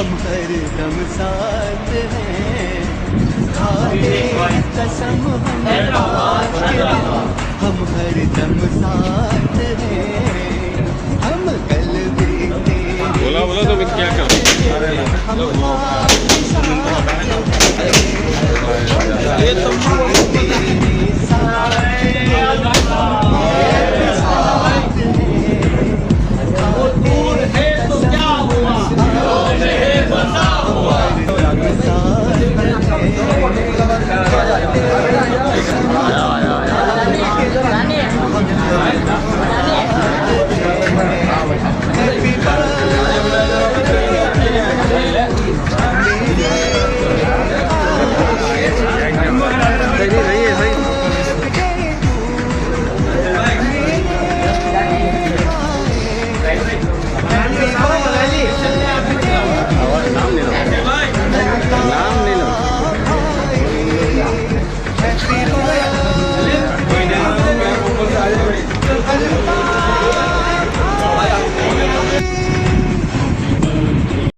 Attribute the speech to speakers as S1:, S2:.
S1: हम हर दम साथ हैं, खाते कसम हम आज के दिन, हम हर दम साथ हैं, हम कल भी तेरे
S2: बोला बोला तो क्या कर
S1: हम आज साथ हैं।
S2: ये तुम